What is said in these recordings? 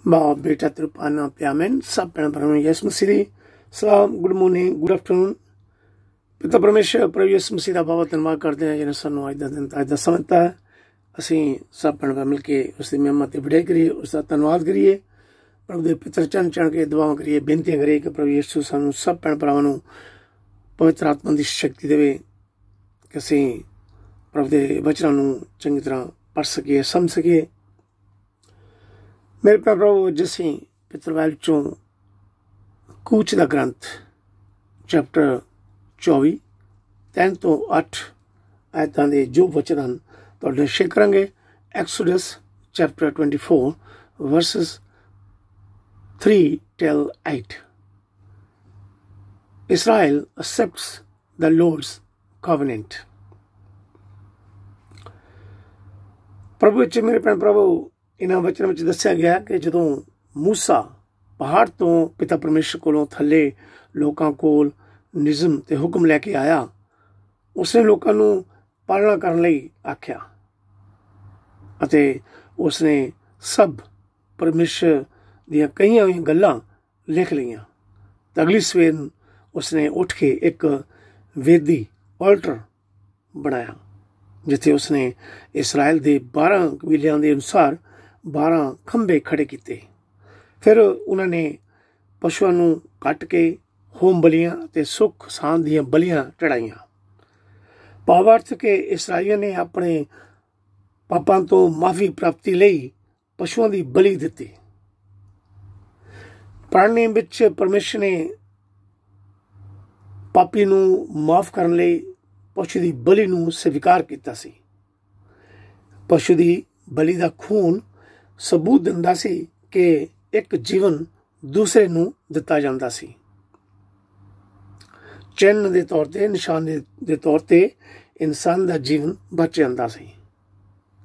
बाप बेटा तिरुपाना प्यामेन सब भैन भरावां ਨੂੰ ਯਿਸੂ ਮਸੀਹ ਦੀ ਸਲਾਮ। Good morning, good afternoon. ਪਿਤਾ ਪਰਮੇਸ਼ਰ ਪ੍ਰਭੂ ਯਿਸੂ ਮਸੀਹ ਦਾ ਬਹੁਤ ਧੰਨਵਾਦ ਕਰਦੇ ਹਾਂ ਜਿਹਨੇ ਸਾਨੂੰ ਅੱਜ ਦਾ ਦਿਨ ਅੱਜ ਦਾ ਸਮਾਂ ਦਿੱਤਾ ਹੈ। ਅਸੀਂ ਸਭ ਭੈਣ ਭਰਾ ਮਿਲ ਕੇ ਉਸ ਦੀ ਮਹਿਮਾ ਤੇ ਵਡਿਆਈ ਕਰੀਏ, ਉਸ ਦਾ ਧੰਨਵਾਦ ਕਰੀਏ, ਪ੍ਰਭੂ ਦੇ ਪਿੱਤਰ ਚਰਨ ਚੜ੍ਹ ਕੇ ਦੁਆਵਾਂ ਕਰੀਏ, ਬੇਨਤੀਆਂ ਕਰੀਏ ਕਿ ਪ੍ਰਭੂ ਯਿਸੂ ਸਾਨੂੰ ਸਭ ਭੈਣ ਭਰਾਵਾਂ ਨੂੰ ਪਵਿੱਤਰ ਆਤਮਾ ਦੀ ਸ਼ਕਤੀ ਦੇਵੇ ਕਿ ਅਸੀਂ ਪ੍ਰਭੂ ਦੇ ਵਚਨਾਂ ਨੂੰ ਚੰਗੀ ਤਰ੍ਹਾਂ ਪੜ੍ਹ ਸਕੀਏ, ਸਮਝ ਸਕੀਏ। ਮੇਰੇ ਪ੍ਰਭੂ ਜਿਸੀਂ ਪਿਤਰਵਾਲ ਚੋਂ ਕੂਚ ਦਾ ਗ੍ਰੰਥ ਚੈਪਟਰ 24 3 ਤੋਂ 8 ਆਇਤਾਂ ਦੇ ਜੋ ਵਚਨ ਹਨ ਤੁਹਾਡੇ ਨਾਲ ਸ਼ੇਅਰ ਕਰਾਂਗੇ। ਐਕਸੋਡਸ chapter 24 verses 3 till 8. Israel accepts the Lord's covenant. ਪ੍ਰਭੂ ਵਿੱਚ ਮੇਰੇ ਭੈਣ ਭਰਾਵੋ ਇਹਨਾਂ ਵਚਨਾਂ ਵਿੱਚ ਦੱਸਿਆ ਗਿਆ ਕਿ ਜਦੋਂ ਮੂਸਾ ਪਹਾੜ ਤੋਂ ਪਿਤਾ ਪਰਮੇਸ਼ਰ ਕੋਲੋਂ ਥੱਲੇ ਲੋਕਾਂ ਕੋਲ ਨਿਯਮ ਤੇ ਹੁਕਮ ਲੈ ਕੇ ਆਇਆ, ਉਸਨੇ ਲੋਕਾਂ ਨੂੰ ਪਾਲਣਾ ਕਰਨ ਲਈ ਆਖਿਆ ਅਤੇ ਉਸਨੇ ਸਭ ਪਰਮੇਸ਼ਰ ਦੀਆਂ ਕਈਆਂ ਹੋਈਆਂ ਗੱਲਾਂ ਲਿਖ ਲਈਆਂ। ਤਾਂ ਅਗਲੀ ਸਵੇਰ ਉਸਨੇ ਉੱਠ ਕੇ ਇੱਕ ਵੇਦੀ ਆਲਟਰ ਬਣਾਇਆ ਜਿੱਥੇ ਉਸਨੇ ਇਸਰਾਇਲ ਦੇ 12 ਕਬੀਲਿਆਂ ਦੇ ਅਨੁਸਾਰ 12 ਖੰਭੇ ਖੜੇ ਕੀਤੇ। ਫਿਰ ਉਹਨਾਂ ਨੇ ਪਸ਼ੂਆਂ ਨੂੰ ਕੱਟ ਕੇ ਹੋਮ ਬਲੀਆਂ ਅਤੇ ਸੁੱਖ ਸਾਂਝ ਦੀਆਂ ਬਲੀਆਂ ਚੜਾਈਆਂ। ਭਾਵਾਰਥ ਕਿ ਇਸਰਾਈਲੀਆਂ ਨੇ ਆਪਣੇ ਪਾਪਾਂ ਤੋਂ ਮਾਫੀ ਪ੍ਰਾਪਤੀ ਲਈ ਪਸ਼ੂਆਂ ਦੀ ਬਲੀ ਦਿੱਤੀ। ਪੁਰਾਣੇ ਵਿੱਚ ਪਰਮੇਸ਼ਰ ਨੇ ਪਾਪੀ ਨੂੰ ਮਾਫ ਕਰਨ ਲਈ ਪਸ਼ੂ ਦੀ ਬਲੀ ਨੂੰ ਸਵੀਕਾਰ ਕੀਤਾ ਸੀ। ਪਸ਼ੂ ਦੀ ਬਲੀ ਦਾ ਖੂਨ ਸਬੂਤ ਦਿੰਦਾ ਸੀ ਕਿ ਇੱਕ ਜੀਵਨ ਦੂਸਰੇ ਨੂੰ ਦਿੱਤਾ ਜਾਂਦਾ ਸੀ। ਚਿੰਨ੍ਹ ਦੇ ਤੌਰ ਤੇ, ਨਿਸ਼ਾਨ ਦੇ ਤੌਰ ਤੇ ਇਨਸਾਨ ਦਾ ਜੀਵਨ ਬਚ ਜਾਂਦਾ ਸੀ।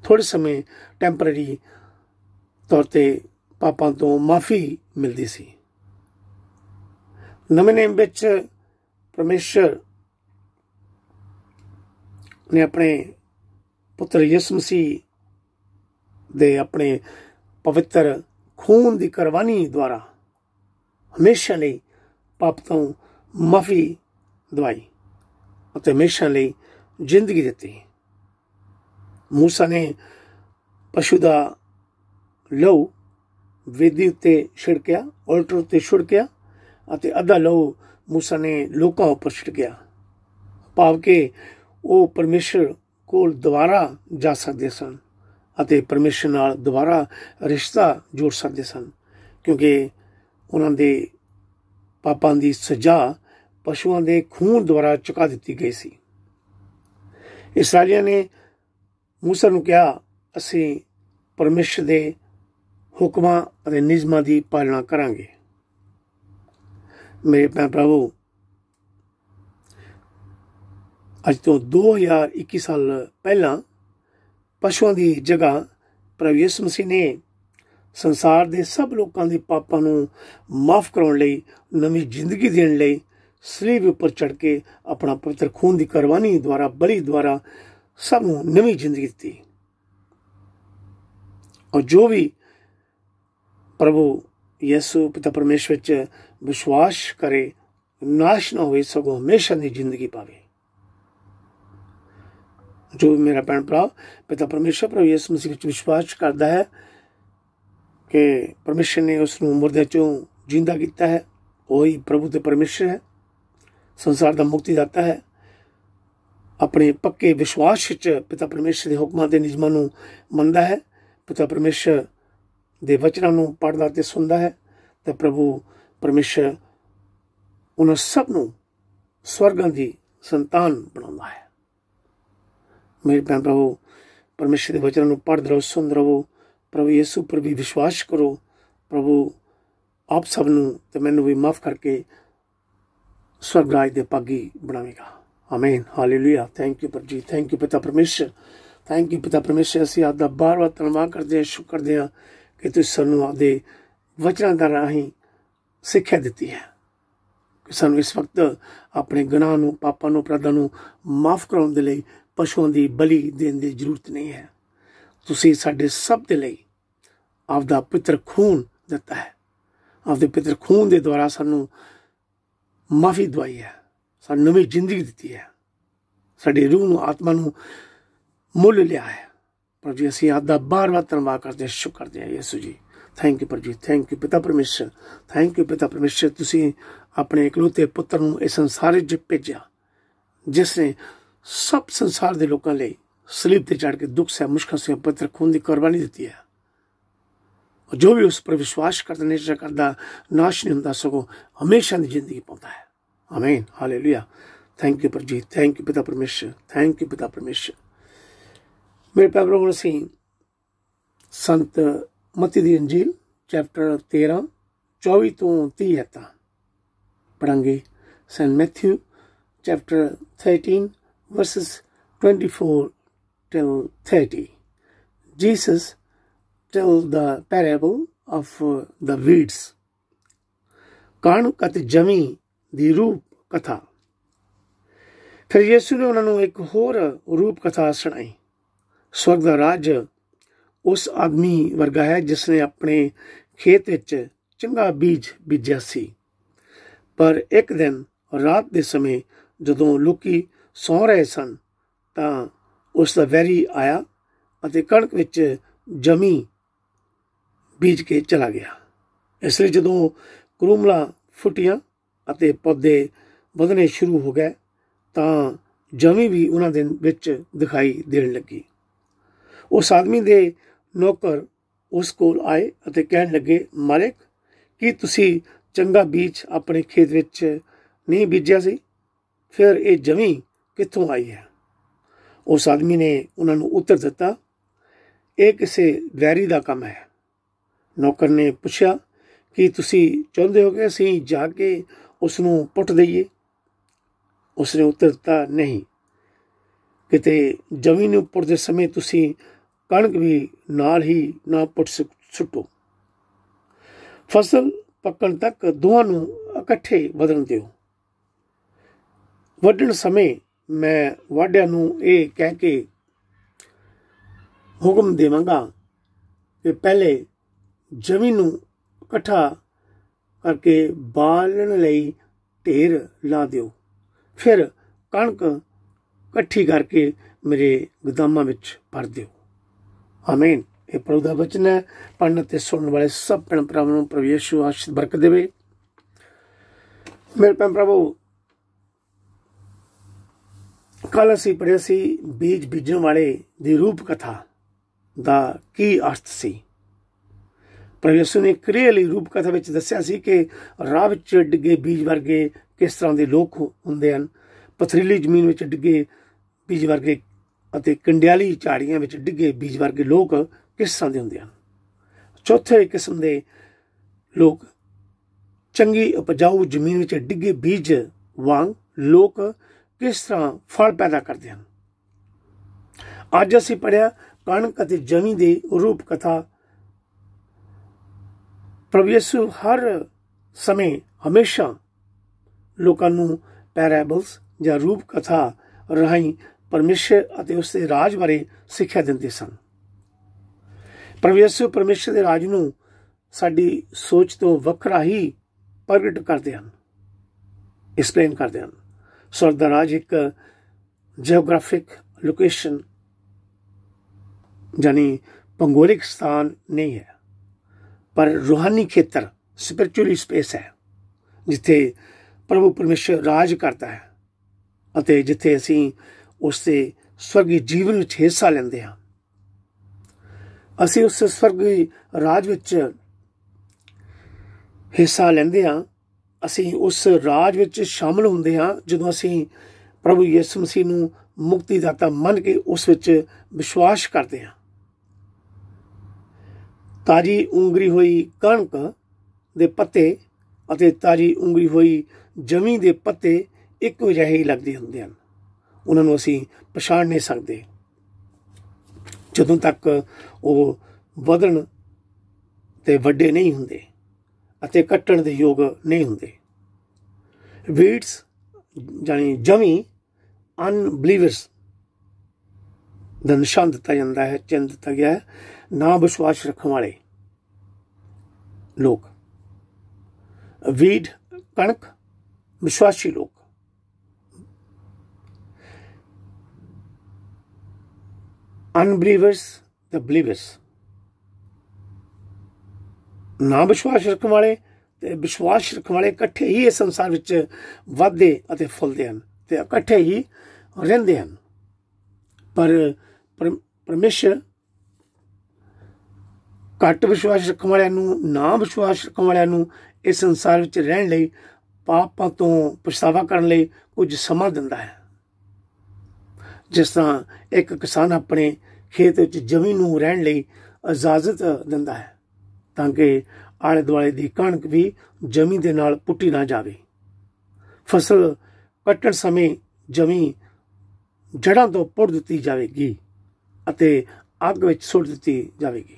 ਥੋੜੇ ਸਮੇਂ ਟੈਂਪਰੇਰੀ ਤੌਰ ਤੇ ਪਾਪਾਂ ਤੋਂ ਮਾਫੀ ਮਿਲਦੀ ਸੀ। ਨਵੇਂ ਨੇਮ ਵਿੱਚ ਪਰਮੇਸ਼ਰ ਨੇ ਆਪਣੇ ਪੁੱਤਰ ਯਿਸੂ ਮਸੀਹ ਦੇ ਆਪਣੇ ਪਵਿੱਤਰ ਖੂਨ ਦੀ ਕੁਰਬਾਨੀ ਦੁਆਰਾ ਹਮੇਸ਼ਾ ਲਈ ਪਾਪ ਤੋਂ ਮਾਫੀ ਦਵਾਈ ਅਤੇ ਹਮੇਸ਼ਾ ਲਈ ਜ਼ਿੰਦਗੀ ਦਿੱਤੀ। ਮੂਸਾ ਨੇ ਪਸ਼ੂ ਦਾ ਲਹੂ ਵੇਦੀ ਉੱਤੇ ਛਿੜਕਿਆ, ਆਲਟਰ ਉੱਤੇ ਛਿੜਕਿਆ ਅਤੇ ਅੱਧਾ ਲਹੂ ਮੂਸਾ ਨੇ ਲੋਕਾਂ ਉੱਪਰ ਛਿੜਕਿਆ, ਭਾਵ ਕਿ ਉਹ ਪਰਮੇਸ਼ਰ ਕੋਲ ਦੁਬਾਰਾ ਜਾ ਸਕਦੇ ਸਨ ਅਤੇ ਪਰਮੇਸ਼ਰ ਨਾਲ ਦੁਬਾਰਾ ਰਿਸ਼ਤਾ ਜੋੜ ਸਕਦੇ ਸਨ, ਕਿਉਂਕਿ ਉਹਨਾਂ ਦੇ ਪਾਪਾਂ ਦੀ ਸਜ਼ਾ ਪਸ਼ੂਆਂ ਦੇ ਖੂਨ ਦੁਆਰਾ ਚੁਕਾ ਦਿੱਤੀ ਗਈ ਸੀ। ਇਸਰਾਈਲੀਆਂ ਨੇ ਮੂਸਾ ਨੂੰ ਕਿਹਾ, ਅਸੀਂ ਪਰਮੇਸ਼ਰ ਦੇ ਹੁਕਮਾਂ ਅਤੇ ਨਿਯਮਾਂ ਦੀ ਪਾਲਣਾ ਕਰਾਂਗੇ। ਮੇਰੇ ਭੈਣ ਭਰਾਵੋ, ਅੱਜ ਤੋਂ 2021 ਸਾਲ ਪਹਿਲਾਂ ਪਸ਼ੂਆਂ ਦੀ ਜਗ੍ਹਾ ਪ੍ਰਭੂ ਯਿਸੂ ਮਸੀਹ ਨੇ ਸੰਸਾਰ ਦੇ ਸਭ ਲੋਕਾਂ ਦੇ ਪਾਪਾਂ ਨੂੰ ਮਾਫ ਕਰਾਉਣ ਲਈ, ਨਵੀਂ ਜ਼ਿੰਦਗੀ ਦੇਣ ਲਈ ਸਲੀਬ ਉੱਪਰ ਚੜ੍ਹ ਕੇ ਆਪਣਾ ਪਵਿੱਤਰ ਖੂਨ ਦੀ ਕੁਰਬਾਨੀ ਦੁਆਰਾ, ਬਲੀ ਦੁਆਰਾ ਸਭ ਨੂੰ ਨਵੀਂ ਜ਼ਿੰਦਗੀ ਦਿੱਤੀ। ਔਰ ਜੋ ਵੀ ਪ੍ਰਭੂ ਯਿਸੂ ਪਿਤਾ ਪਰਮੇਸ਼ਰ ਵਿੱਚ ਵਿਸ਼ਵਾਸ ਕਰੇ ਨਾਸ਼ ਨਾ ਹੋਵੇ, ਸਗੋਂ ਹਮੇਸ਼ਾ ਦੀ ਜ਼ਿੰਦਗੀ ਪਾਵੇ। ਜੋ ਮੇਰਾ ਭੈਣ ਭਰਾ ਪਿਤਾ ਪਰਮੇਸ਼ਰ ਪ੍ਰਭੂ ਯਿਸੂ ਮਸੀਹ ਵਿੱਚ ਵਿਸ਼ਵਾਸ ਕਰਦਾ ਹੈ ਕਿ ਪਰਮੇਸ਼ਰ ਨੇ ਉਸ ਨੂੰ ਮੁਰਦਿਆਂ ਚੋਂ ਜਿੰਦਾ ਕੀਤਾ ਹੈ, ਉਹੀ ਪ੍ਰਭੂ ਤੇ ਪਰਮੇਸ਼ਰ ਹੈ, ਸੰਸਾਰ ਦਾ ਮੁਕਤੀਦਾਤਾ ਹੈ। ਆਪਣੇ ਪੱਕੇ ਵਿਸ਼ਵਾਸ ਵਿੱਚ ਪਿਤਾ ਪਰਮੇਸ਼ਰ ਦੇ ਹੁਕਮਾਂ ਤੇ ਨਿਯਮਾਂ ਨੂੰ ਮੰਨਦਾ ਹੈ, ਪਿਤਾ ਪਰਮੇਸ਼ਰ ਦੇ ਵਚਨਾਂ ਨੂੰ ਪੜ੍ਹਦਾ ਤੇ ਸੁਣਦਾ ਹੈ, ਤਾਂ ਪ੍ਰਭੂ ਪਰਮੇਸ਼ਰ ਉਹਨਾਂ ਸਭ ਨੂੰ ਸਵਰਗਾਂ ਦੀ ਸੰਤਾਨ ਬਣਾਉਂਦਾ ਹੈ। ਮੇਰੇ ਭੈਣ ਭਰਾਵੋ, ਪਰਮੇਸ਼ਰ ਦੇ ਵਚਨਾਂ ਨੂੰ ਪੜ੍ਹਦੇ ਰਹੋ, ਸੁਣਦੇ ਰਹੋ, ਪ੍ਰਭੂ ਯਿਸੂ ਪਰ ਵੀ ਵਿਸ਼ਵਾਸ ਕਰੋ। ਪ੍ਰਭੂ ਆਪ ਸਭ ਨੂੰ ਤੇ ਮੈਨੂੰ ਵੀ ਮਾਫ ਕਰਕੇ ਸਵਰਗ ਰਾਜ ਦੇ ਭਾਗੀ ਬਣਾਵੇਗਾ। ਆਮੀਨ, ਹਾਲੇਲੂਇਆ। ਥੈਂਕ ਯੂ ਪਰ ਜੀ, ਥੈਂਕ ਯੂ ਪਿਤਾ ਪਰਮੇਸ਼ਰ, ਥੈਂਕ ਯੂ ਪਿਤਾ ਪਰਮੇਸ਼ਰ। ਅਸੀਂ ਆਪਦਾ ਬਾਰ-ਬਾਰ ਧੰਨਵਾਦ ਕਰਦੇ ਹਾਂ, ਸ਼ੁਕਰ ਕਰਦੇ ਹਾਂ ਕਿ ਤੁਸੀਂ ਸਾਨੂੰ ਆਪਦੇ ਵਚਨਾਂ ਦਾ ਰਾਹੀਂ ਸਿੱਖਿਆ ਦਿੱਤੀ ਹੈ ਕਿ ਸਾਨੂੰ ਇਸ ਵਕਤ ਆਪਣੇ ਗੁਨਾਹ ਨੂੰ, ਪਾਪਾਂ ਨੂੰ, ਅਪਰਾਧਾਂ ਨੂੰ ਮਾਫ ਕਰਾਉਣ ਦੇ ਲਈ ਪਸ਼ੂਆਂ ਦੀ ਬਲੀ ਦੇਣ ਦੀ ਜ਼ਰੂਰਤ ਨਹੀਂ ਹੈ। ਤੁਸੀਂ ਸਾਡੇ ਸਭ ਦੇ ਲਈ ਆਪਦਾ ਪਵਿੱਤਰ ਖੂਨ ਦਿੱਤਾ ਹੈ, ਆਪਦੇ ਪਿਤਰ ਖੂਨ ਦੇ ਦੁਆਰਾ ਸਾਨੂੰ ਮਾਫੀ ਦਵਾਈ ਹੈ, ਸਾਨੂੰ ਨਵੀਂ ਜ਼ਿੰਦਗੀ ਦਿੱਤੀ ਹੈ, ਸਾਡੀ ਰੂਹ ਨੂੰ ਆਤਮਾ ਨੂੰ ਮੁੱਲ ਲਿਆ ਹੈ। ਪਰ ਜੀ ਅਸੀਂ ਆਪ ਦਾ ਬਾਰ-ਬਾਰ ਧੰਨਵਾਦ ਕਰਦੇ ਹਾਂ, ਸ਼ੁਕਰ ਕਰਦੇ ਹਾਂ ਯਿਸੂ ਜੀ। ਥੈਂਕ ਯੂ ਪਰ ਜੀ, ਥੈਂਕ ਯੂ ਪਿਤਾ ਪਰਮੇਸ਼ਰ, ਥੈਂਕ ਯੂ ਪਿਤਾ ਪਰਮੇਸ਼ਰ। ਤੁਸੀਂ ਆਪਣੇ ਇਕਲੌਤੇ ਪੁੱਤਰ ਨੂੰ ਇਸ ਸੰਸਾਰ ਵਿੱਚ ਭੇਜਿਆ, ਜਿਸ ਨੇ ਸਭ ਸੰਸਾਰ ਦੇ ਲੋਕਾਂ ਲਈ ਸਲੀਬ ਤੇ ਚੜ੍ਹ ਕੇ ਦੁੱਖ ਸਹਿ ਮੁਸ਼ਕਲ ਸੇ ਪਵਿੱਤਰ ਖੂਨ ਦੀ ਕੁਰਬਾਨੀ ਦਿੱਤੀ ਹੈ। ਜੋ ਵੀ ਉਸ ਪਰ ਵਿਸ਼ਵਾਸ ਕਰਦਾ ਨਿਸ਼ਚੈ ਕਰਦਾ ਨਾਸ਼ ਨਹੀਂ ਹੁੰਦਾ, ਸਗੋਂ ਹਮੇਸ਼ਾ ਦੀ ਜ਼ਿੰਦਗੀ ਪਾਉਂਦਾ ਹੈ। ਆਮੀਨ, ਹਾਲੇਲੂਇਆ। ਥੈਂਕ ਯੂ ਪਰ ਜੀ, ਥੈਂਕ ਯੂ ਪਿਤਾ ਪਰਮੇਸ਼ਰ, ਥੈਂਕ ਯੂ ਪਿਤਾ ਪਰਮੇਸ਼ਰ। ਮੇਰੇ ਪਿਆਰੇ ਹੁਣ ਅਸੀਂ ਸੰਤ ਮਤੀ ਦੀ ਅੰਜੀਲ ਚੈਪਟਰ 13 24 ਤੋਂ 30 ਆਇਤਾਂ ਪੜਾਂਗੇ। Saint Matthew chapter 13 verses 24 till 30. Jesus tells the parable of the weeds. ਕਣਕ ਅਤੇ ਜਮੀ ਦੀ ਰੂਪ ਕਥਾ। ਫਿਰ ਯਿਸੂ ਨੇ ਉਹਨਾਂ ਨੂੰ ਇੱਕ ਹੋਰ ਰੂਪ ਕਥਾ ਸੁਣਾਈ। ਸਵਰਗ ਦਾ ਰਾਜ ਉਸ ਆਦਮੀ ਵਰਗਾ ਹੈ ਜਿਸ ਨੇ ਆਪਣੇ ਖੇਤ ਵਿੱਚ ਚੰਗਾ ਬੀਜ ਬੀਜਿਆ ਸੀ। ਪਰ ਇੱਕ ਦਿਨ ਰਾਤ ਦੇ ਸਮੇਂ ਜਦੋਂ ਲੋਕੀ ਸੌਂ ਰਹੇ ਸਨ ਤਾਂ ਉਸ ਦਾ ਵੈਰੀ ਆਇਆ ਅਤੇ ਕਣਕ ਵਿੱਚ ਜਮੀ ਬੀਜ ਕੇ ਚਲਾ ਗਿਆ। ਇਸ ਲਈ ਜਦੋਂ ਕਰੂਮਲਾਂ ਫੁੱਟੀਆਂ ਅਤੇ ਪੌਦੇ ਵਧਣੇ ਸ਼ੁਰੂ ਹੋ ਗਏ ਤਾਂ ਜਮੀ ਵੀ ਉਹਨਾਂ ਦੇ ਵਿੱਚ ਦਿਖਾਈ ਦੇਣ ਲੱਗੀ। ਉਸ ਆਦਮੀ ਦੇ ਨੌਕਰ ਉਸ ਕੋਲ ਆਏ ਅਤੇ ਕਹਿਣ ਲੱਗੇ, ਮਾਲਿਕ, ਕੀ ਤੁਸੀਂ ਚੰਗਾ ਬੀਜ ਆਪਣੇ ਖੇਤ ਵਿੱਚ ਨਹੀਂ ਬੀਜਿਆ ਸੀ? ਫਿਰ ਇਹ ਜਮੀ ਕਿੱਥੋਂ ਆਈ ਹੈ? ਉਸ ਆਦਮੀ ਨੇ ਉਹਨਾਂ ਨੂੰ ਉੱਤਰ ਦਿੱਤਾ, ਇਹ ਕਿਸੇ ਵੈਰੀ ਦਾ ਕੰਮ ਹੈ। ਨੌਕਰ ਨੇ ਪੁੱਛਿਆ, ਕੀ ਤੁਸੀਂ ਚਾਹੁੰਦੇ ਹੋ ਕਿ ਅਸੀਂ ਜਾ ਕੇ ਉਸ ਨੂੰ ਪੁੱਟ ਦਈਏ? ਉਸਨੇ ਉੱਤਰ ਦਿੱਤਾ, ਨਹੀਂ, ਕਿਤੇ ਜਮੀ ਨੂੰ ਪੁੱਟਦੇ ਸਮੇਂ ਤੁਸੀਂ ਕਣਕ ਵੀ ਨਾਲ ਹੀ ਨਾ ਪੁੱਟ ਸੁੱਟੋ। ਫਸਲ ਪੱਕਣ ਤੱਕ ਦੋਹਾਂ ਨੂੰ ਇਕੱਠੇ ਵਧਣ ਦਿਓ। ਵੱਢਣ ਸਮੇਂ ਮੈਂ ਵਾਢਿਆਂ ਨੂੰ ਇਹ ਕਹਿ ਕੇ ਹੁਕਮ ਦੇਵਾਂਗਾ ਕਿ ਪਹਿਲੇ ਜਮੀ ਨੂੰ ਇਕੱਠਾ ਕਰਕੇ ਬਾਲਣ ਲਈ ਢੇਰ ਲਾ ਦਿਓ, ਫਿਰ ਕਣਕ ਇਕੱਠੀ ਕਰਕੇ ਮੇਰੇ ਗੋਦਾਮਾਂ ਵਿੱਚ ਭਰ ਦਿਓ। ਆਮੀਨ। ਇਹ ਪ੍ਰਭੂ ਦਾ ਵਚਨ ਹੈ। ਪੜ੍ਹਨ ਅਤੇ ਸੁਣਨ ਵਾਲੇ ਸਭ ਭੈਣ ਭਰਾਵਾਂ ਨੂੰ ਪ੍ਰਭੂ ਯਿਸੂ ਆਸ਼ੀਸ਼ ਬਰਕਤ ਦੇਵੇ। ਮੇਰੇ ਭੈਣ ਭਰਾਵੋ, ਕੱਲ ਅਸੀਂ ਪੜ੍ਹਿਆ ਸੀ ਬੀਜ ਬੀਜਣ ਵਾਲੇ ਦੀ ਰੂਪ ਕਥਾ ਦਾ ਕੀ ਅਰਥ ਸੀ। ਪ੍ਰਭੂ ਯਿਸੂ ਨੇ ਕਲੀਅਰਲੀ ਰੂਪ ਕਥਾ ਵਿੱਚ ਦੱਸਿਆ ਸੀ ਕਿ ਰਾਹ ਵਿੱਚ ਡਿੱਗੇ ਬੀਜ ਵਰਗੇ ਕਿਸ ਤਰ੍ਹਾਂ ਦੇ ਲੋਕ ਹੁੰਦੇ ਹਨ, ਪਥਰੀਲੀ ਜ਼ਮੀਨ ਵਿੱਚ ਡਿੱਗੇ ਬੀਜ ਵਰਗੇ ਅਤੇ ਕੰਡਿਆਲੀ ਝਾੜੀਆਂ ਵਿੱਚ ਡਿੱਗੇ ਬੀਜ ਵਰਗੇ ਲੋਕ ਕਿਸ ਤਰ੍ਹਾਂ ਦੇ ਹੁੰਦੇ ਹਨ। ਚੌਥੇ ਕਿਸਮ ਦੇ ਲੋਕ ਚੰਗੀ ਉਪਜਾਊ ਜ਼ਮੀਨ ਵਿੱਚ ਡਿੱਗੇ ਬੀਜ ਵਾਂਗ ਲੋਕ ਕਿਸ ਤਰ੍ਹਾਂ ਫਲ ਪੈਦਾ ਕਰਦੇ ਹਨ। ਅੱਜ ਅਸੀਂ ਪੜ੍ਹਿਆ ਕਣਕ ਅਤੇ ਜਮੀ ਦੀ ਰੂਪ ਕਥਾ। ਪ੍ਰਭੂ ਯਿਸੂ ਹਰ ਸਮੇਂ ਹਮੇਸ਼ਾ ਲੋਕਾਂ ਨੂੰ ਪੈਰਾਬਲਸ ਜਾਂ ਰੂਪ ਕਥਾ ਰਾਹੀਂ ਪਰਮੇਸ਼ਰ ਅਤੇ ਉਸ ਦੇ ਰਾਜ ਬਾਰੇ ਸਿੱਖਿਆ ਦਿੰਦੇ ਸਨ। ਪ੍ਰਭੂ ਯਿਸੂ ਪਰਮੇਸ਼ਰ ਦੇ ਰਾਜ ਨੂੰ ਸਾਡੀ ਸੋਚ ਤੋਂ ਵੱਖਰਾ ਹੀ ਪ੍ਰਗਟ ਕਰਦੇ ਹਨ, ਐਕਸਪਲੇਨ ਕਰਦੇ ਹਨ। ਸਵਰਗ ਦਾ ਰਾਜ ਇੱਕ ਜੀਓਗ੍ਰਾਫਿਕ ਲੋਕੇਸ਼ਨ ਯਾਨੀ ਭੂਗੋਲਿਕ ਸਥਾਨ ਨਹੀਂ ਹੈ, ਪਰ ਰੂਹਾਨੀ ਖੇਤਰ ਸਪਿਰਚੁਅਲੀ ਸਪੇਸ ਹੈ, ਜਿੱਥੇ ਪ੍ਰਭੂ ਪਰਮੇਸ਼ਰ ਰਾਜ ਕਰਦਾ ਹੈ ਅਤੇ ਜਿੱਥੇ ਅਸੀਂ ਉਸ ਦੇ ਸਵਰਗੀ ਜੀਵਨ ਵਿੱਚ ਹਿੱਸਾ ਲੈਂਦੇ ਹਾਂ। ਅਸੀਂ ਉਸ ਸਵਰਗੀ ਰਾਜ ਵਿੱਚ ਹਿੱਸਾ ਲੈਂਦੇ ਹਾਂ, ਅਸੀਂ ਉਸ ਰਾਜ ਵਿੱਚ ਸ਼ਾਮਲ ਹੁੰਦੇ ਹਾਂ ਜਦੋਂ ਅਸੀਂ ਪ੍ਰਭੂ ਯਿਸੂ ਮਸੀਹ ਨੂੰ ਮੁਕਤੀਦਾਤਾ ਮੰਨ ਕੇ ਉਸ ਵਿੱਚ ਵਿਸ਼ਵਾਸ ਕਰਦੇ ਹਾਂ। ਤਾਜੀ ਉਂਗਰੀ ਹੋਈ ਕਣਕ ਦੇ ਪੱਤੇ ਅਤੇ ਤਾਜੀ ਉਂਗਰੀ ਹੋਈ ਜਮੀ ਦੇ ਪੱਤੇ ਇੱਕੋ ਜਿਹੇ ਹੀ ਲੱਗਦੇ ਹੁੰਦੇ ਹਨ। ਉਹਨਾਂ ਨੂੰ ਅਸੀਂ ਪਛਾਣ ਨਹੀਂ ਸਕਦੇ ਜਦੋਂ ਤੱਕ ਉਹ ਵਧਣ ਤੇ ਵੱਡੇ ਨਹੀਂ ਹੁੰਦੇ ਅਤੇ ਕੱਟਣ ਦੇ ਯੋਗ ਨਹੀਂ ਹੁੰਦੇ। ਵੀਡਸ ਯਾਨੀ ਜਮੀ ਅਨਬਲੀਵਰਸ ਦਾ ਨਿਸ਼ਾਨ ਦਿੱਤਾ ਜਾਂਦਾ ਹੈ, ਚਿੰਨ੍ਹ ਦਿੱਤਾ ਗਿਆ ਹੈ। ਨਾ ਵਿਸ਼ਵਾਸ ਰੱਖਣ ਵਾਲੇ लोग, वीड कणक, विश्वासी लोग। Unbelievers the believers. ना विश्वास रखने वाले ते विश्वास रखने वाले इकट्ठे ही इस संसार विच वधदे अते फुलदे हन ते इकट्ठे ही रहिंदे हन। पर परमेश्वर घट विश्वास रखने वालियां नूं, ना विश्वास रखने वालियां नूं इस संसार विच रहण लई, पापां तों पछतावा करन लई कुछ समां दिंदा है। जिस तरह एक किसान अपने खेत विच जमीन नूं रहण लई इजाजत दिंदा है ताकि आले दुआले दी कणक भी जमीन दे नाल पुट्टी ना जावे। फसल कट्टण समय जमीन जड़ां तो पुट दित्ती जावेगी अते अग विच सुट दित्ती जावेगी।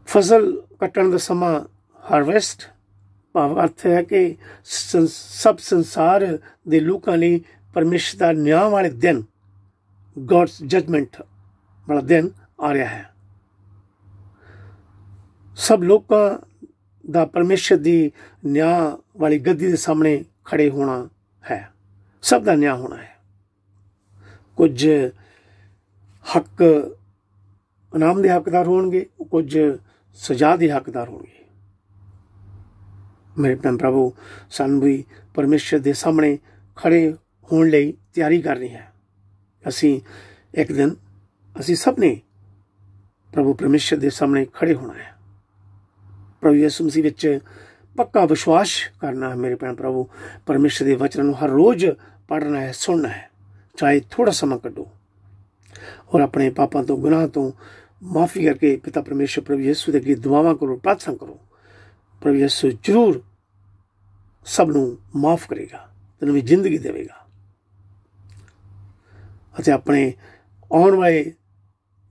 फसल कट्टण दा समां हारवेस्ट भाव अर्थ है कि सब संसार दे लोकां लई परमेश्वर दा न्याय वाले दिन, गॉड्स जजमेंट वाला दिन आ रहा है। सब लोकां दा परमेश्वर दी न्याय वाली गद्दी दे सामने खड़े होना है, सब दा न्याय होना है। कुछ हक इनाम दे हकदार होणगे, कुछ सजा दे हकदार होणगे। मेरे भैन प्रभु, सानू भी परमेश्वर दे सामने खड़े होने लई तैयारी करनी है। असी एक दिन असी सब ने प्रभु परमेश्वर दे सामने खड़े होना है। प्रभु यीशु मसीह विच पक्का विश्वास करना है। मेरे भैन प्रभु, परमेश्वर के वचन नूं हर रोज पढ़ना है, सुनना है, चाहे थोड़ा समा कड्डो और अपने पापां तो गुनाह तो माफ़ी करके पिता परमेश्वर प्रभु यीशु दे अगे दुआवां करो, प्रार्थना करो। प्रभु यीशु जरूर सबनों माफ़ करेगा ते नवीं जिंदगी देवेगा। अते अपने आने वाले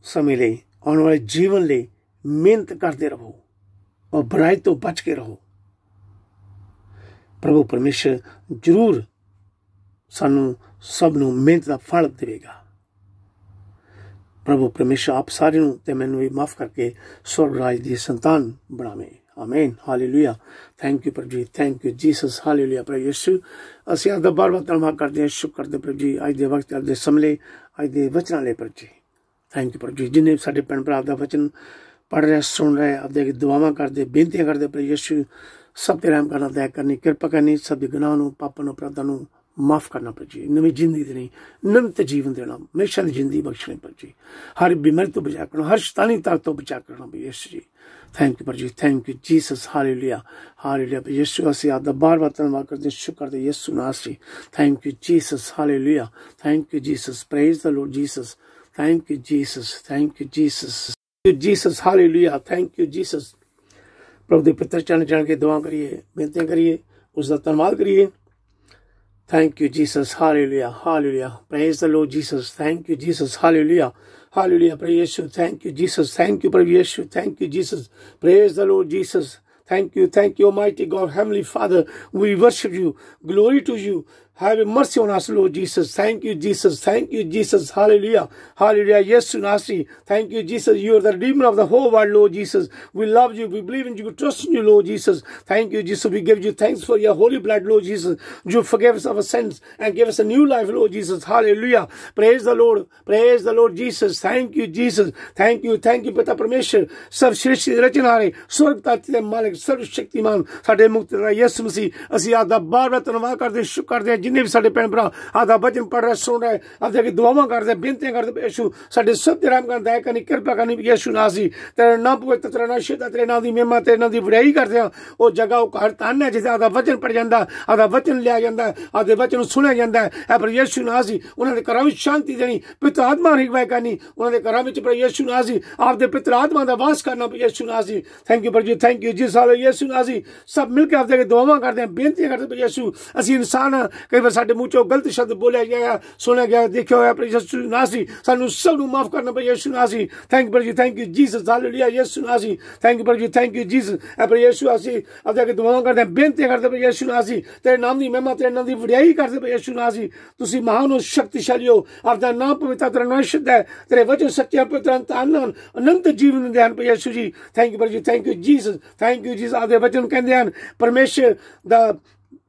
समय लई, आने वाले जीवन लई मेहनत करते रहो और बुराई तो बच के रहो। प्रभु परमेश्वर जरूर सानू सबनों मेहनत का फल देवेगा। प्रभु परमेश्वर आप सारे नूं ते मैनूं भी माफ़ करके स्वर्ग राज दी संतान बनावे। Amen, hallelujah. थैंक यू प्रभु जी, थैंक यू जीसस, हालेलुया। प्रभु यीशु असीं आपदा बार बार धन्नवाद करते हैं, शुक्र करते प्रभु जी अज दे वक्त, अज दे समले, अज दे वचनां लई प्रभु जी। थैंक यू प्रभु जी। जिन्हें साडे भैन भरा आपदा वचन पढ़ रहे, सुन रहे, आपदे अगे दुआवां करते, बेनतियां करते, प्रभु यीशु सब ते रहम करना, दया करनी, कृपा करनी, सब दे गुनाह नूं, पापां नूं, अपराधां नूं माफ़ करना प्रभु जी। नवीं जिंदगी देनी, अनंत जीवन देना, हमेशा दी जिंदगी बख्शनी प्रभु जी। हर बीमारी तो बचा करना, हर शैतानी ताकत तो बचा करना प्रभु यीशु जी। थैंक यू प्रभु जी, thank you Jesus, hallelujah, hallelujah. Yeshu असीं आपदा बार बार धन्नवाद करते, शुक्र करते यीशु नाम च। Thank you Jesus, hallelujah, thank you Jesus, praise the lord Jesus, thank you Jesus, thank you Jesus, Jesus, hallelujah, thank you Jesus. प्रभु दे पितर चरण चढ़ के दुआ करिए, बेनतियां करिए, उसका धन्नवाद करिए। Thank you, Jesus. Hallelujah. Hallelujah. Praise the Lord Jesus. Thank you, Jesus. Hallelujah. Hallelujah. Praise you. Thank you, Jesus. Thank you, praise you. Thank you, Jesus. Praise the Lord Jesus. Thank you, Almighty God, Heavenly Father. We worship you. Glory to you. Have mercy on us, Lord Jesus. Thank you, Jesus. Thank you, Jesus. Hallelujah. Hallelujah. Yes, Nasi. Thank you, Jesus. You are the Redeemer of the whole world, Lord Jesus. We love you. We believe in you. We trust in you, Lord Jesus. Thank you, Jesus. We give you thanks for your holy blood, Lord Jesus. You forgive us our sins and give us a new life, Lord Jesus. Hallelujah. Praise the Lord. Praise the Lord Jesus. Thank you, Jesus. Thank you, Pita Parmeshwar. Sarv Shrishti Rachanhare, Swarg Tati de Malik, Sarv Shaktiman, Sade Mukti Yesu Masih. Asih aada baar-baar धन्यवाद करते, शुक्र करते हैं। जिन्हें भी साडे भैन भरा आधा वचन पढ़ रहे, सुन रहे, आप देखिए दुआवां करते, बेनतियां करते, यीशु साडे सब ते रहम कर, दया करनी, कृपा करनी, यीशु नाम सी। तेरे नाम पवित्र, तेरा नाम शुद्ध, तेरे नाम दी महिमा, तेरे नाम दी बड़ाई करते हैं। वो जगह वो घर धन है जिसे आधा वचन पढ़ जाता, आधा वचन लिया जाता है, आधे वचन सुनिया जाता है। पर यीशु नाम सी उन्होंने घरों में शांति देनी, पिता आत्मा रिगवाई करनी, उन्होंने घरों में पर यीशु नाम सी आपदे पिता आत्मा का वास करना, यीशु नाम सी। थैंक यू प्रभु, थैंक यू जी। साल यीशु नाम सी सब मिलकर आप देखिए दुआवां करते हैं, बेनतियां करते हैं। यीशु असीं इंसान कई बार साडे मुंह चों गलत शब्द बोलिया गया, सुनिया गया, देखिया होया प्रभु यीशु नासी सानू सब नू माफ करना प्रभु यीशु नासी। Thank you thank you Jesus, hallelujah Yeshu नासी। Thank you thank you Jesus. प्रभु यीशु असी अपने अगे दुआवां करदे हैं, बेनती करदे प्रभु यीशु नासी, तेरे नाम दी महिमा, तेरे नाम दी वडियाई करदे प्रभु यीशु नासी। तुसी महान हो, शक्तिशाली हो, आपदा नाम पवित्र तेरा नाम शुद्ध है, तेरे वचन सच्चे पवित्र अनंत जीवन दे हन प्रभु Yeshu ji. Thank you Jesus, thank you Jesus. आपदे वचन कहंदे हन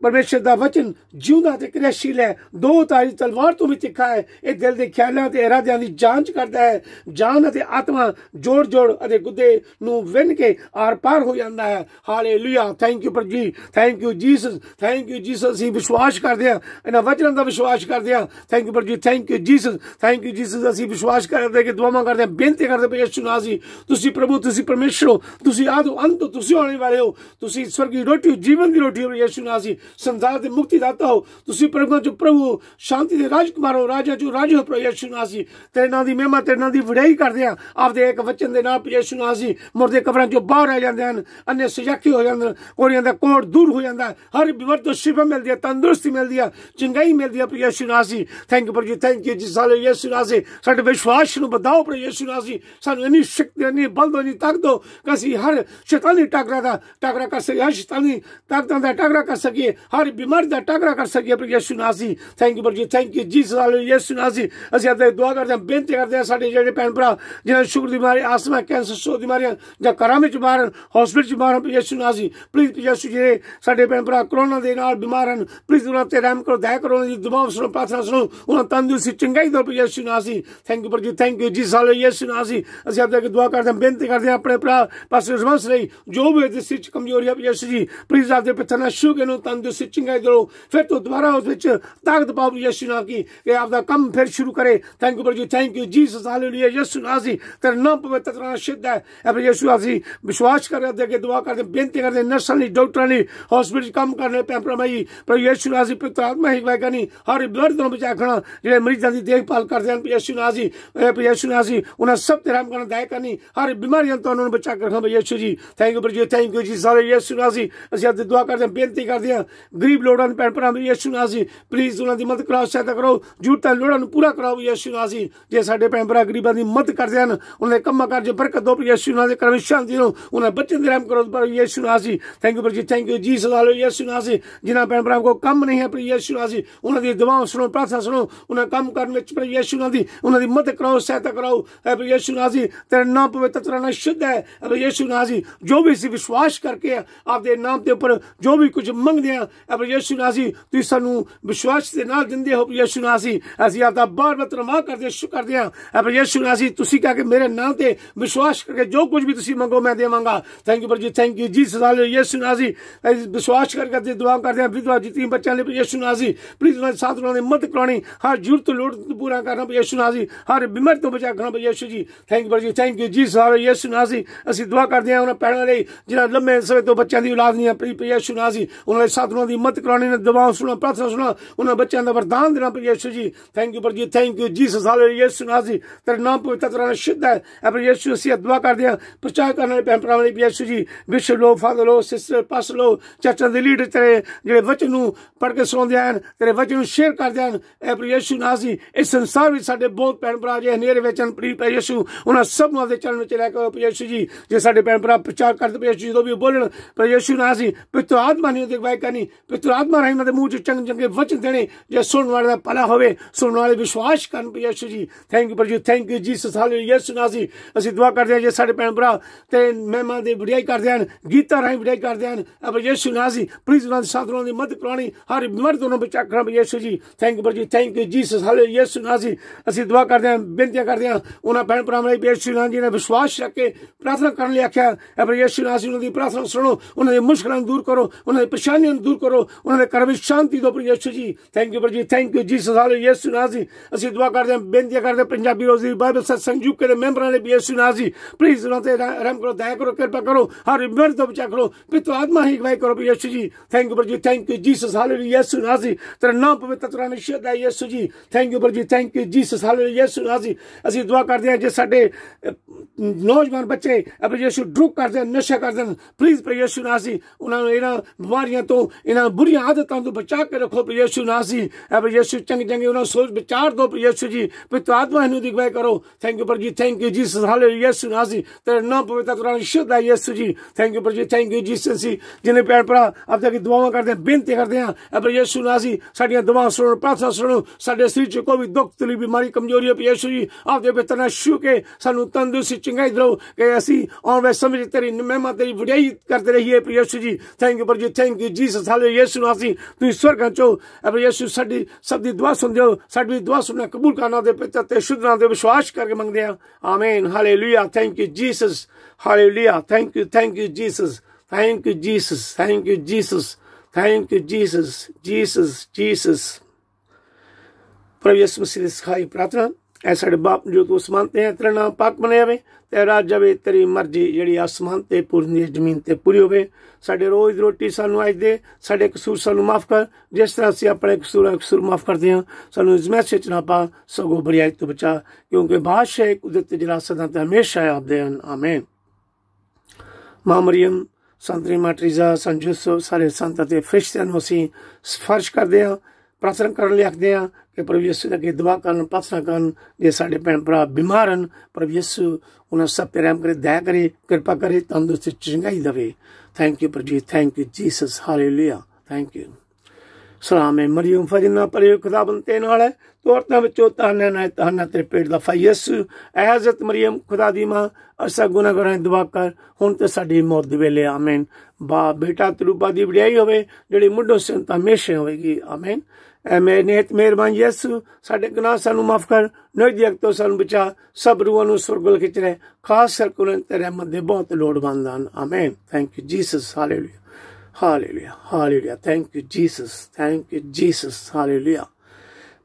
परमेश्वर दा वचन जिउंदा ते क्रियाशील है, दो धारी तलवार तो भी तिखा है, ये दिल के ख्यालों ते इरादियां दी जांच करता है, जान अते आत्मा जोड़ जोड़ अते गुदे नू विन के आर पार हो जाता है। हालेलुया, थैंक यू प्रभु जी, thank you Jesus, thank you Jesus. असीं विश्वास करदे हां, इन्हां वचनां दा विश्वास करदे हां। थैंक यू प्रभु जी, thank you Jesus, thank you Jesus. असीं विश्वास करदे कि दुआवां करदे हां, बेनती करदे प्रभु यीशु नासी, तुसी प्रभु, तुसी परमेश्वर हो, तुसी आदि अंत हो, तुसी आने वाले हो, तुसी स्वर्गी रोटी हो, जीवन दी रोटी हो प्रभु यीशु नासी, संसार दे मुक्तिदाता हो, तुसी प्रभु जो प्रभु, शांति दे राजकुमार हो, राजा जो राजा हो प्रभु यीशु नासी। तेरे नाम दी महिमा, तेरे नाम दी वडियाई करदे हां। आपदे एक वचन दे नाल प्रभु यीशु नासी मुर्दे कब्रां चों बाहर आ जांदे हन, अन्य सजाके हो जांदे हन, कोड़ियां दा कोड़ दूर हो जांदा है, हर बीमारी तो शिफा मिलदी है, तंदुरुस्ती मिलदी है, चंगाई मिलदी है प्रभु यीशु नासी। थैंक यू प्रभु जी, थैंक यू जी, साले यीशु नासी। साडे विश्वास नूं बढ़ाओ प्रभु यीशु नासी, सानू इन्नी शक्ति, इन्नी बल दो, इन्नी ताकत दो कि असीं हर शैतानी टाकरा कर सकीए, हर शैतानी ताकतां दा टाकरा कर सकीए, हर बीमारी दा टाकरा कर सकीए प्रभु यीशु नासी। थैंक यू प्रभु जी, thank you Jesus, hallelujah Yeshu नासी। असीं अपने दुआ करदे हां, बेनती करदे हां, साडे जिहड़े भैन भरा जिन्हां शुगर दी बीमारी, आसमा, कैंसर, सौ बीमारियां जां घरां विच बाहर हन, हॉस्पिटल च बाहर प्रभु यीशु नासी, प्लीज प्रभु यीशु जिहड़े साडे भैन भरा कोरोना दे नाल बीमार हन, प्लीज उन्हां ते रहम करो, दया करो, उन्हां दी दुआवां सुनो, प्रार्थना सुनो, उन्हां तंदुरुस्ती चंगाई दो प्रभु यीशु नासी। थैंक यू प्रभु जी, thank you Jesus, hallelujah Yeshu नासी। असीं अपने अगे दुआ करदे हां, बेनती करदे हां, अपने भरा पास्टर रजवंश लई जो भी इस च कमजोरी है प्रभु यीशु जी, प्लीज आपदे पिता शु के तंदुरुस्ती चंगाई दो, फिर तो दोबारा उस विच ताकत पाओ प्रभु यीशु नाम की, कि आपदा काम फिर शुरू करे। थैंक यू प्रभु जी, thank you Jesus, hallelujah Yeshu नासी। तेरा नाम पवित्र तेरा नाम शुद्ध है प्रभु यीशु। असीं विश्वास करदे अगे दुआ करदे, बेनती करदे, नर्सां लई, डॉक्टरां लई, हॉस्पिटल च काम करने भैन भरावां लई प्रभु यीशु नासी, पवित्र आत्मा ही अगुवाई करनी, हर बीमारी तो बचा रखना, जिहड़े मरीजां दी देखभाल करदे हन प्रभु यीशु नासी, प्रभु यीशु नासी, उन्हां सब ते रहम करना, दया करनी, हर बीमारियां तो उन्हां नूं बचा के रखना प्रभु यीशु जी। थैंक यू प्रभु जी, thank you Jesus, hallelujah Yeshu नासी। असीं अपनी दुआ करदे, बेनती करदे हां, गरीब लोड़ां भैन भरा यीशु नासी, प्लीज उन्हां दी मदद कराओ, सहायता करो, जरूरतां लोड़ां नूं पूरा कराओ यीशु नासी। जे साडे भैन भरा गरीबां दी मदद करदे हन, उन्हां दे कम्मां काज बरकत दो यीशु नासी, घर विच शांति दो, उन्हां बच्चें दे रहम करो प्रभु यीशु नासी। थैंक यू प्रभु जी, thank you Jesus, hallelujah Yeshu नासी। जिन्हां भैन भरावां को काम नहीं है प्रभु यीशु नासी, उन्हां दी दुआवां सुनो, प्रार्थना सुनो, उन्हां काम करन विच प्रभु यीशु नासी उन्हां दी मदद कराओ, सहायता कराओ प्रभु यीशु नासी। तेरा नाम पवित्र तेरा नाम शुद्ध है प्रभु यीशु नासी। जो भी इसी विश्वास करके आपदे नाम के उपर जो भी कुछ मंगदे हैं प्रभु यीशु नासी, तुसीं सानू विश्वास दे नाल दिंदे हो प्रभु यीशु नासी। असीं आपदा बार बार धन्नवाद करदे, शुक्र करदे हां प्रभु यीशु नासी। तुसीं कह के मेरे नाम ते विश्वास करके जो कुछ भी तुसीं मंगो मैं देवांगा। थैंक यू प्रभु जी, thank you Jesus, hallelujah Yeshu नासी। विश्वास करके दुआ करदे हां, विधवा जितनी बच्चों ने प्रभु यीशु नासी, प्लीज उन्हां साथ उन्हां दी मदद करानी, हर जरूरत लोड़ पूरा करना प्रभु यीशु नासी, हर बीमारी तो बचा करना प्रभु यीशु जी। थैंक यू प्रभु जी, thank you Jesus, hallelujah Yeshu नासी। असीं दुआ करदे हां उन्हां भैणां लई जिन्हां लंबे समय तो बच्चों की औलाद नहीं है प्रभु यीशु नासी, उन्हां दे साथ उन्हां दी मदद करानी, दुआवां सुनो, प्रार्थना सुनो, उन्हां बच्चों दा वरदान देना प्रभु यीशु जी। थैंक यू प्रभु जी, thank you Jesus, hallelujah Yeshu नासी। तेरा नाम पवित्र तेरा नाम शुद्ध है प्रभु यीशु। असीं दुआ करदे हां प्रचार करने वाले भैन भरावां लई यीशु जी, बिशप लोग, फादर लोग, सिस्टर, पास्टर लोग, चर्चां दे लीडर तेरे जिहड़े वचन नूं पढ़ के सुणाउंदे हन, तेरे वचन नूं शेयर करदे हन प्रभु यीशु नासी। इस संसार विच साडे बहुत भैन भरा जे हनेरे विच हन प्रभु यीशु, उन्हां सब नूं आपदे चरण विच लैके प्रभु यीशु जी। जे साडे भैन भरा प्रचार करदे प्रभु यीशु जो भी बोलण प्रभु यीशु नासी, पवित्र आत्मा ने उहदी अगुवाई करनी, पवित्र आत्मा राहीं उहनां दे मूंह च चंगे चंगे वचन देने, जे सुणन वाले दा भला होवे, सुणन वाले विश्वास करन प्रभु यीशु जी। थैंक यू प्रभु जी, thank you Jesus, hallelujah Yeshu नासी। असीं दुआ करदे हां जे साडे भैन भरा ते महिमा दी वडियाई करदे हन, गीतां राहीं वडियाई करदे हन प्रभु यीशु नासी, प्लीज उन्हां दे साथ उन्हां दी मदद करानी, हर बीमारी तो उन्हां बचा करना प्रभु यीशु जी। थैंक यू प्रभु जी, thank you Jesus, hallelujah Yeshu नासी। असीं दुआ करदे हां, बेनतियां करदे हां उन्हां भैन भरावां लई यीशु नाम जिन्हां विश्वास रख के प्रार्थना करन लई आख्या प्रभु यीशु नासी, उन्हां दी प्रार्थना सुनो, उन्हां दी मुश्किलां दूर करो, उन्हां दी परेशानियां दूर करो, उन्हां दे घर विच शांति दो प्रभु यीशु जी। थैंक यू प्रभु जी, thank you Jesus, hallelujah Yeshu नासी। असीं दुआ करदे हां, बेनतियां करदे पंजाबी रोज़ी बाइबल सत्संग यूके दे मैंबरां लई यीशु नासी, प्लीज उन्हां ते रहम करो, दया करो, कृपा करो, हर बीमारी तो बचा करो, पवित्र आत्मा ही अगुवाई करो प्रभु यीशु जी। थैंक यू प्रभु जी, thank you Jesus, hallelujah Yeshu नासी। तेरा नाम पवित्र तेरा नाम शुद्ध है यीशु जी। थैंक यू प्रभु जी, thank you Jesus, hallelujah Yeshu नासी। असीं दुआ करदे हां जे साडे नौजवान बच्चे प्रभु यीशु ड्रग करदे, नशा करदे, प्लीज प्रभु यीशु नासी उन्हां नूं इन्हां बीमारियां तो, इन्हां बुरियां आदतां तो बचा के रखो प्रभु यीशु नासी। प्रभु यीशु चंगे चंगे उन्हां सोच विचार दो प्रभु यीशु जी। पवित्र आत्मा इन्हू दी अगुवाई करो। थैंक यू प्रभु जी, thank you Jesus, hallelujah Yeshu नासी। तेरे नाम पवित्र कुरान शुद्ध है यीशु जी। थैंक यू प्रभु जी, थैंक यू जीसस जी। जिन्हें भैन भरा अब तक दुआवां करते हैं, बेनती करते हैं प्रभु यीशु नासी साडियां दुआवां सुनो, प्रार्थना सुनो। साडे शरीर च कोई भी दुख तकलीफ बीमारी कमजोरी है प्रभु यीशु जी आपदे बेहतर नाल छू के सानू तंदुरुस्ती चंगाई दो कि असी आउण वाले समय तेरी महिमा तेरी वडियाई करते रहिए प्रभु यीशु जी। थैंक यू प्रभु जी, thank you Jesus, hallelujah Yeshu नासी। तुसीं स्वर्गां चो प्रभु यीशु साडी सब दी दुआ सुनदे हो। साडी दुआ सुनना कबूल करना दे पिता ते शुद्ध नाम दे विश्वास करके मंगदे हां। Amen, hallelujah. Thank you Jesus, hallelujah. Thank you Jesus, thank you Jesus, thank you Jesus, thank you Jesus, Jesus Jesus. प्रभु यीशु मसीह दी सिखाई प्रार्थना ऐ साडे बाप जो तू आसमान ते है, तेरा नाम पाक बने जावे, तेरा राज जावे, तेरी मर्जी जिहड़ी आसमान ते पूरी जमीन ते पूरी होवे। साडे रोज दी रोटी सानू अज दे, साडे कसूर सानू माफ कर जिस तरह असीं अपने कसूर माफ करदे हां। सानू अजमाइश च ना पा, सगों बुराई तो बचा, क्योंकि बादशाह कुदरत जला सदा ते हमेशा आपदे हन। आमीन। मां मरियम, संत रीमा ट्रीजा, संत यूसुफ, सारे संतां ते फरिश्तियां नूं असीं सिफारिश करदे हां, प्रार्थना करन लई आखदे हां कि प्रभु यीशु अगे दुआ करन, प्रार्थना करन। जे साडे भैन भरा बीमार हन, प्रभु यीशु उन्हां सब ते रहम करे, दया करे, कृपा करे, तंदुरुस्ती चंगाई देवे। थैंक यू प्रभु जी, thank you Jesus, hallelujah, thank you. सलाम है मरियम फजना पर खुदाबंद ते नाल है, तो औरतां विचों तहन्ना तेरे पेट दा फल यीशु। ऐ हज़रत मरियम खुदा दी मां, असां गुनाहगारां दी दुआ कर हुण ते साडी मौत दे वेले। आमीन। बाप बेटा ते रूपा दी वडियाई होवे जिहड़ी मुंढों सिंत हमेशा होवेगी। आमीन। ऐ मेरे नेत मेहरबान यीशु, साडे गुनाह सानू माफ कर, नोई दी अग तो सानू बचा, सब रूहां नू सुरग वल खिच ले, खास करके उन्हें ते रहमत दे बहुत लोड़वंद हन। Amen. Thank you Jesus, hallelujah, hallelujah, hallelujah. Thank you Jesus, thank you Jesus, hallelujah.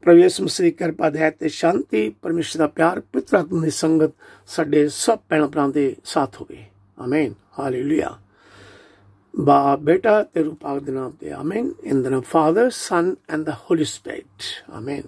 प्रभु यीशु मसीह दी कृपा दया ते शांति, परमेश्वर दा प्यार, पवित्र आत्मा दी संगत साडे सब भैन भरावां दे साथ होवे। आमीन, हालेलुया। बाप बेटा ते रूह पाक दे नाम ते आमीन। In the name of father, son and the holy spirit. आमीन।